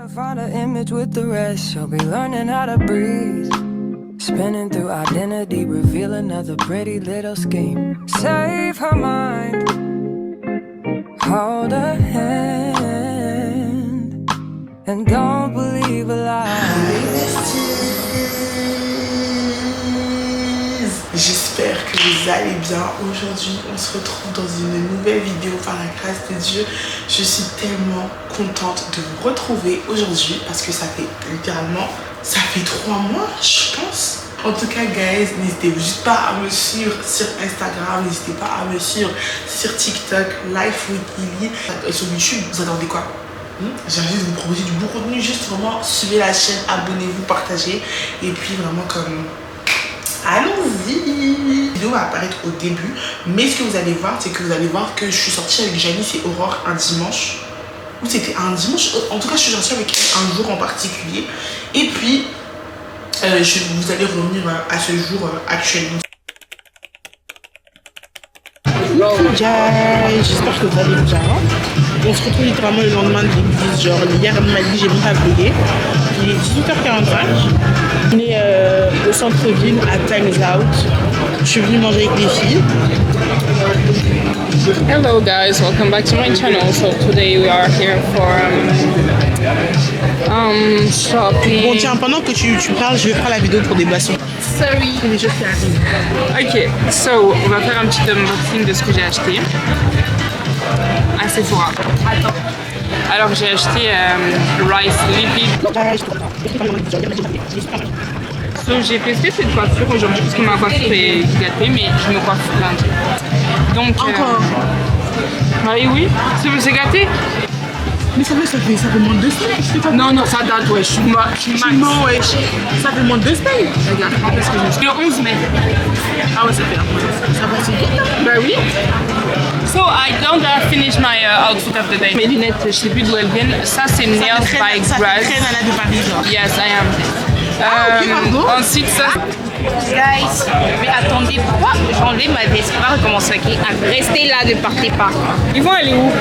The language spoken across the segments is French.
Find an image with the rest. She'll be learning how to breathe. Spinning through identity, reveal another pretty little scheme. Save her mind. Hold her hand. And don't believe a lie. J'espère que vous allez bien. Aujourd'hui, on se retrouve dans une nouvelle vidéo par la grâce de Dieu. Je suis tellement contente de vous retrouver aujourd'hui parce que ça fait littéralement, ça fait 3 mois, je pense. En tout cas, guys, n'hésitez juste pas à me suivre sur Instagram, n'hésitez pas à me suivre sur TikTok, Life with Lily. Sur YouTube, vous attendez quoi? J'ai envie de vous proposer du beau contenu, juste vraiment suivez la chaîne, abonnez-vous, partagez. Et puis vraiment comme... allons-y. La vidéo va apparaître au début, mais ce que vous allez voir, c'est que vous allez voir que je suis sortie avec Janice et Aurore un dimanche. Ou c'était un dimanche, en tout cas je suis sortie avec un jour en particulier. Et puis, vous allez revenir à ce jour actuellement. J'espère que vous allez bien. On se retrouve littéralement le lendemain de l'église. Genre hier elle m'a dit j'ai même pas vlogé. Il est 18h45. On est au centre-ville à Times Out. Je suis venue manger avec les filles. Hello guys, welcome back to my channel. So today we are here for shopping. Bon tiens, pendant que tu parles, je vais faire la vidéo pour des boissons. Sorry. C'est des choses qui arrivent. Ok, so on va faire un petit unboxing de ce que j'ai acheté à Sephora. Attends. Alors j'ai acheté Rice Liquid. So, j'ai testé cette coiffure aujourd'hui parce que ma coiffure est gâtée, mais je me coiffe lundi. Donc encore oui, c'est gâté. Mais ça fait moins de 2 semaines. Non, ça date, ouais, je suis max. Ouais, ça fait moins de 2 semaines. Regarde, parce que je suis le 11 mai. Ah ouais, ça fait un peu. Ça va, c'est vite. Bah oui. So I don't finish my outfit of the day. Mes lunettes, je sais plus d'où elles viennent. Ça c'est Nails by Grace. Ça fait très malade de Paris, genre. Yes, I am. Ensuite ça. Guys, mais attendez, pourquoi j'enlève ma Vespa comment ça qui restez là, ne partez pas. Ils vont aller où?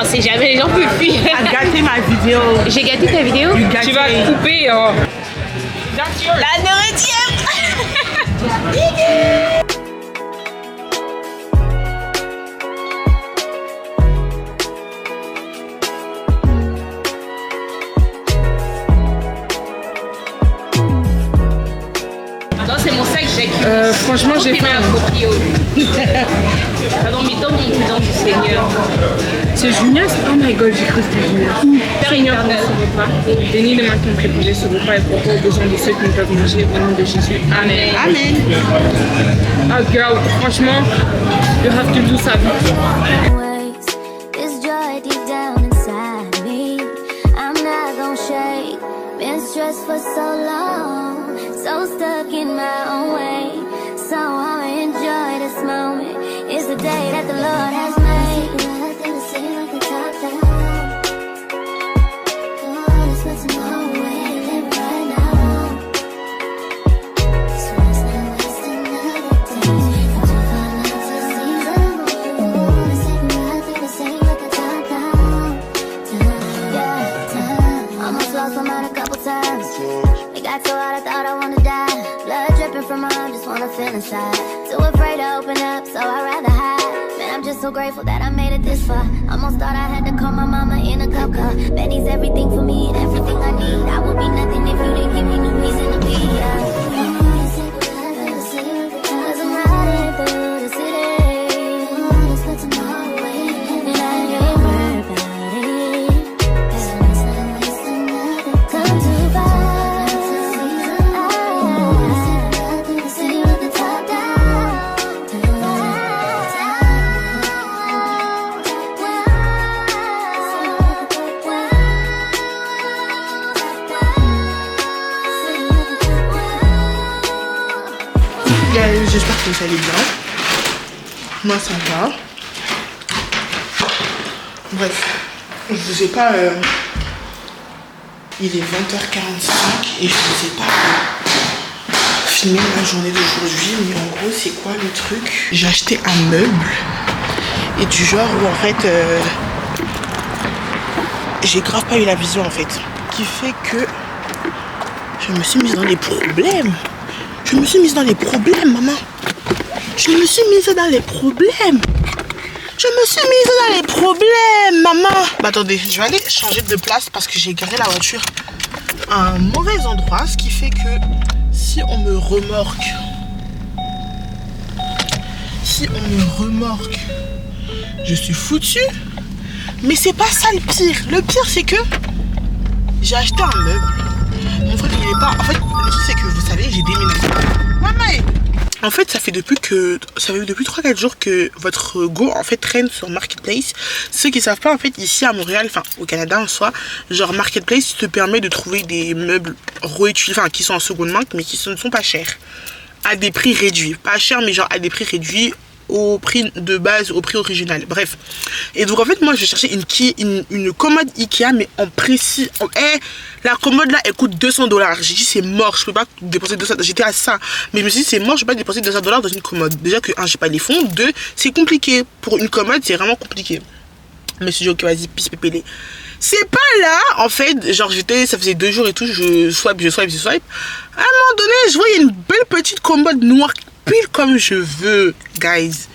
On sait jamais, les gens peuvent fuir. T'as gâté ma vidéo. J'ai gâté ta vidéo? Tu vas couper. La nourriture. C'est mon sac, j'ai franchement, j'ai faim. Pardon, mais dans mon cousin du Seigneur. C'est Junior? Oh my god, j'ai cru que c'était Junior. Seigneur, dans ce repas. Bénis les mains qui ont préparé ce repas et pourquoi aux besoins de ceux qui ne peuvent manger au nom de Jésus. Amen. Amen. Oh girl, franchement, you have to do ça. There's joy deep down inside me. I'm not gonna shake. Been stressed for so long. So stuck in my own way. So I'ma enjoy this moment. It's the day that the Lord has made. Almost lost my mind a couple times. It got so hot I thought I wanna die. Blood dripping from my arm, just wanna feel inside. Too afraid to open up, so I'd rather hide. Man, I'm just so grateful that I made it this far. Almost thought I had to call my mama in a cop car. Betty's everything for me and everything I need. I would be nothing if you didn't give me no reason to be. Cause I'm riding through the city. And I ain't worried about it. Come too far. J'espère que vous allez bien. Moi ça va. Bref, je vous ai pas... Il est 20h45 et je vous ai pas filmé la journée d'aujourd'hui. Mais en gros, c'est quoi le truc? J'ai acheté un meuble. Et du genre où en fait... j'ai grave pas eu la vision en fait. Qui fait que je me suis mise dans les problèmes. Je me suis mise dans les problèmes, maman. Je me suis mise dans les problèmes. Je me suis mise dans les problèmes, maman. Bah attendez, je vais aller changer de place parce que j'ai garé la voiture à un mauvais endroit. Ce qui fait que si on me remorque, je suis foutue. Mais c'est pas ça le pire. Le pire c'est que j'ai acheté un meuble. Mon frère il est pas... En fait le truc c'est que vous savez j'ai déménagé. Maman. En fait ça fait depuis 3-4 jours que votre Go en fait traîne sur Marketplace. Ceux qui savent pas en fait ici à Montréal, enfin au Canada en soi, genre Marketplace te permet de trouver des meubles réutilisés, enfin qui sont en seconde main mais qui ne sont pas chers. À des prix réduits. Pas chers mais genre à des prix réduits. Au prix de base, au prix original, bref. Et donc en fait moi je cherchais une commode Ikea mais en précis. La commode là elle coûte 200 $. J'ai dit c'est mort, je peux pas dépenser 200 $. J'étais à ça, mais je me suis dit c'est mort, je peux pas dépenser 200 $ dans une commode. Déjà que 1 j'ai pas les fonds, 2 c'est compliqué. Pour une commode c'est vraiment compliqué. Mais je me suis dit ok vas-y pisse pépélé. C'est pas là en fait, genre ça faisait 2 jours et tout, je swipe. À un moment donné je voyais une belle petite commode noire pile comme je veux, guys.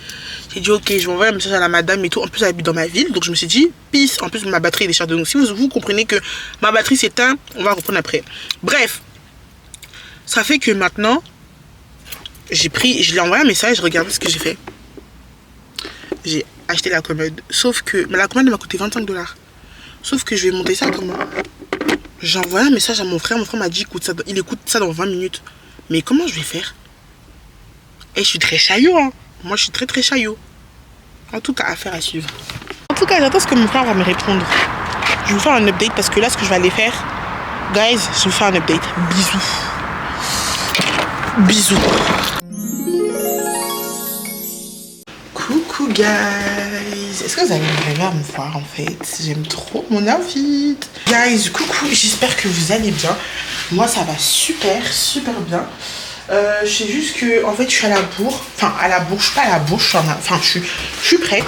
J'ai dit ok, je vais envoyer un message à la madame et tout. En plus elle habite dans ma ville, donc je me suis dit pisse. En plus ma batterie est déchargée, donc si vous comprenez que ma batterie s'éteint, on va reprendre après. Bref, ça fait que maintenant je l'ai envoyé un message. Regardez ce que j'ai fait. J'ai acheté la commode, sauf que la commode m'a coûté 25 $. Sauf que je vais monter ça comment? J'ai envoyé un message à mon frère m'a dit il écoute ça dans 20 minutes. Mais comment je vais faire? Et je suis très chaillot, hein. Moi je suis très chaillot. En tout cas, affaire à suivre. En tout cas, j'attends ce que mon frère va me répondre. Je vais vous faire un update parce que là, ce que je vais aller faire, guys, je vais vous faire un update. Bisous. Coucou, guys. Est-ce que vous allez arriver à me voir en fait? J'aime trop mon outfit. Guys, coucou, j'espère que vous allez bien. Moi, ça va super bien. Je sais juste que en fait je suis à la bourre, je suis pas à la bourre, je suis prête.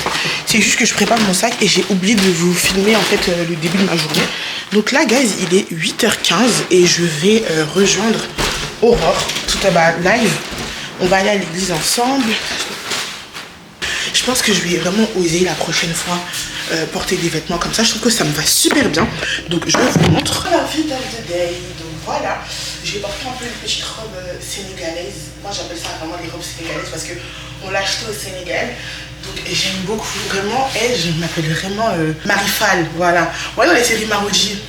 C'est juste que je prépare mon sac et j'ai oublié de vous filmer en fait le début de ma journée. Donc là guys, il est 8h15 et je vais rejoindre Aurore tout à l'heure live. On va aller à l'église ensemble. Je pense que je vais vraiment oser la prochaine fois porter des vêtements comme ça. Je trouve que ça me va super bien. Donc je vous montre la fit of the day. Donc voilà. J'ai porté un peu une petite robe sénégalaise. Moi j'appelle ça vraiment les robes sénégalaises parce qu'on l'a acheté au Sénégal. Donc j'aime beaucoup vraiment. Elle, je m'appelle vraiment Marifal. Voilà. Ouais, dans les séries Maroji.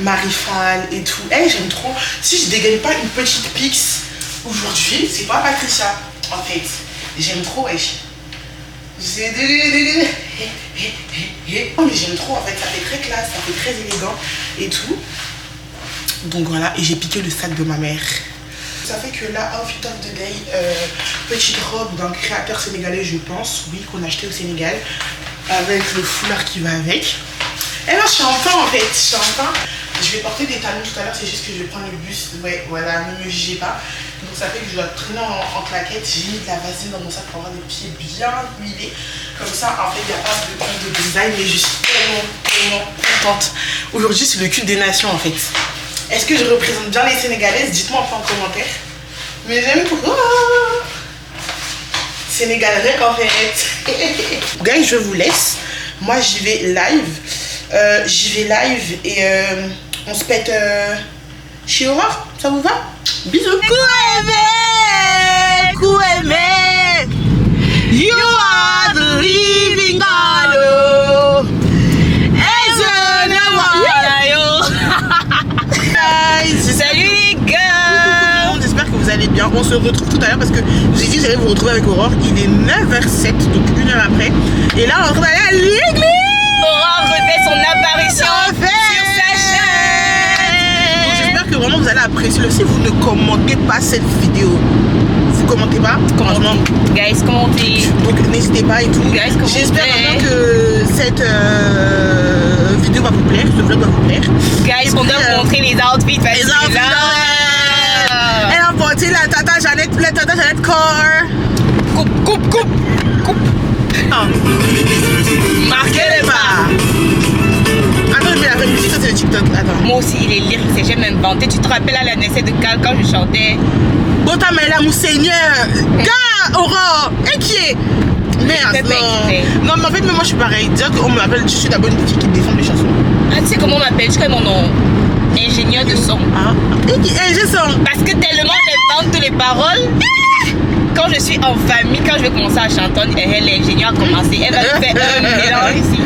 Marifal et tout. Elle, j'aime trop. Si je dégaine pas une petite pix aujourd'hui, c'est pas Patricia en fait. J'aime trop, wesh. Oh, mais j'aime trop en fait. Ça fait très classe, ça fait très élégant et tout. Donc voilà, et j'ai piqué le sac de ma mère. Ça fait que là, outfit of the day, petite robe d'un créateur sénégalais, je pense, oui, qu'on a acheté au Sénégal, avec le foulard qui va avec. Et là, je suis en pain en fait, Je vais porter des talons tout à l'heure, c'est juste que je vais prendre le bus. Ouais, voilà, ne me jugez pas. Donc ça fait que je dois traîner en claquette. J'ai mis de la vaseline dans mon sac pour avoir des pieds bien huilés. Comme ça, en fait, il n'y a pas de design, mais je suis tellement contente. Aujourd'hui, c'est le cul des nations en fait. Est-ce que je représente bien les Sénégalaises? Dites-moi en commentaire. Mais j'aime trop. Sénégalais en fait. Guys, je vous laisse. Moi, j'y vais live. Et on se pète chez Aurore. Ça vous va? Bisous. Kouemé, you are the living God. Salut les gars. J'espère que vous allez bien. On se retrouve tout à l'heure parce que je vous ai dit que j'allais vous retrouver avec Aurore. Il est 9h07, donc 1 heure après. Et là, on va aller à l'église. Aurore refait son apparition sur sa chaîne. Donc j'espère que vraiment vous allez apprécier. Si vous ne commentez pas cette vidéo, vous commentez pas, franchement. Guys, commentez. Donc n'hésitez pas et tout. J'espère vraiment que cette vidéo va vous plaire, ce vlog va vous plaire. Guys, on doit vous montrer les outfits. Les outfits. Elle a porté la tata Jeannette Core. Coupe. Marquez les pas. Attends, la vraie musique, ça c'est le TikTok. Attends. Moi aussi, il est lyrique, j'aime inventer. Tu te rappelles à la naissance de Cal quand je chantais Bota Maïla, mon Seigneur. Gars, Aurore, inquiet. Merde, non. Non, mais en fait, moi je suis pareil. Dire qu'on m'appelle, je suis d'abord une fille qui défend les chansons. Ah, tu sais comment on m'appelle? Je connais mon nom. Ingénieur de son. Ah, ingé son. Parce que tellement j'invente les paroles. Quand je suis en famille, quand je vais commencer à chanter, l'ingénieur a commencé. Elle va me faire un mélange ici.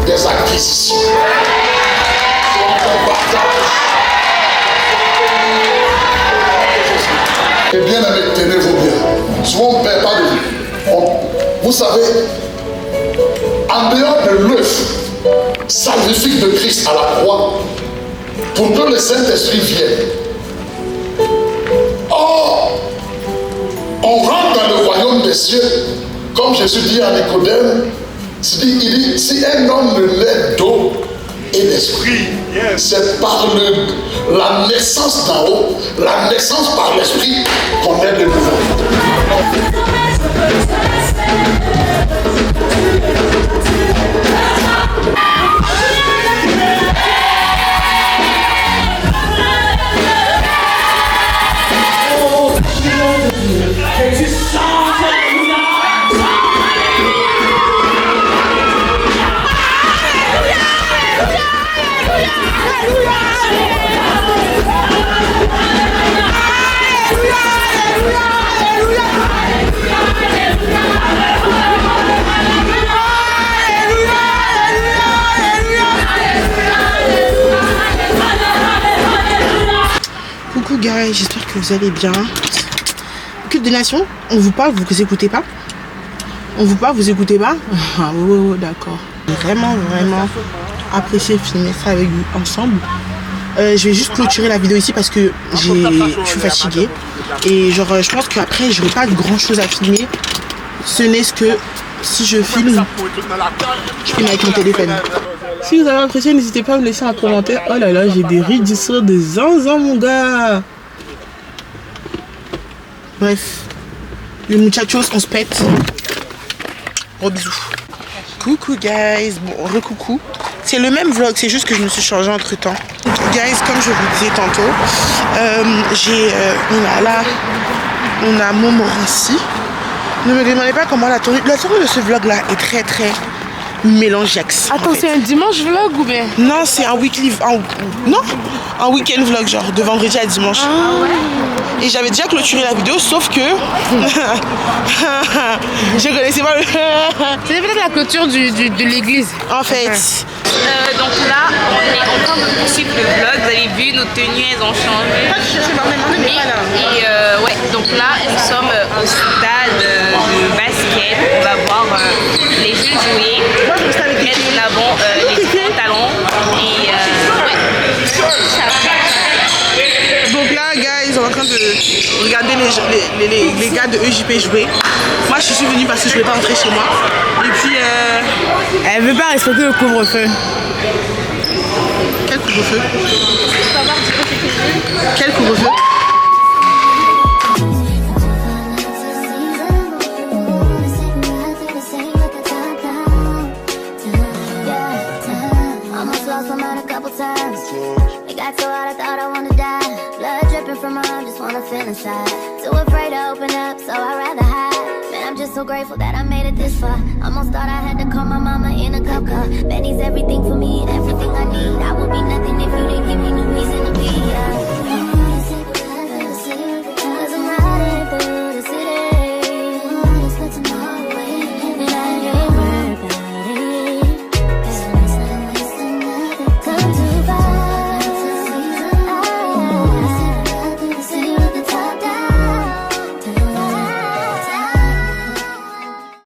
Des acquisitions. Et bien aimé, tenez-vous bien. Souvent on ne perd pas de vue. Vous savez, en dehors de l'œuf salvifique de Christ à la croix, pour que le Saint-Esprit vienne. Or, on rentre dans le royaume des cieux, comme Jésus dit à Nicodème. Il dit, si un homme ne naît d'eau et d'esprit, c'est par la naissance d'en haut, la naissance par l'esprit qu'on est de nouveau. Coucou guys, j'espère que vous allez bien. Culte des Nations, on vous parle, vous écoutez pas? On vous parle, vous écoutez pas? Ah ouais, d'accord. Vraiment apprécié filmer ça avec vous ensemble. Je vais juste clôturer la vidéo ici parce que je suis fatiguée. Et genre je pense qu'après j'aurai pas grand chose à filmer. Ce n'est que si je filme, je filme avec mon téléphone. Si vous avez apprécié, n'hésitez pas à me laisser un commentaire. Oh là là, j'ai des rides de zinzin mon gars. Bref, les muchachos, on se pète. Gros bisous. Coucou guys, bon recoucou. C'est le même vlog, c'est juste que je me suis changée entre temps. Guys, comme je vous disais tantôt, on a Montmorency. Ne me demandez pas comment la tournée de ce vlog là est très mélange Jax. Attends, c'est un dimanche vlog ou bien? Non, c'est un weekly... non, un week-end vlog, genre de vendredi à dimanche. Et j'avais déjà clôturé la vidéo, sauf que... je connaissais pas le... C'est peut-être la clôture de l'église. En fait... Donc là, on est en train de poursuivre le vlog. Vous avez vu, nos tenues, elles ont changé. Et ouais, donc là, nous sommes au stade de basket. On va voir les jeunes jouer, mettre en avant les grands talents. Et Donc là, guys, on est en train de regarder les gars de EJP jouer. Moi, je suis venue parce que je ne voulais pas rentrer chez moi. Et puis... Elle veut pas respecter le couvre-feu. Quel couvre-feu? Quel couvre-feu? Almost lost my mind a couple times. It got so hot I thought I wanna die. Blood dripping from my arm, just wanna feel inside. Too afraid to open up, so I'd rather hide. Man, I'm just so grateful that I made it this far. Almost thought I had to call my mama in a cup car. Betty's everything for me.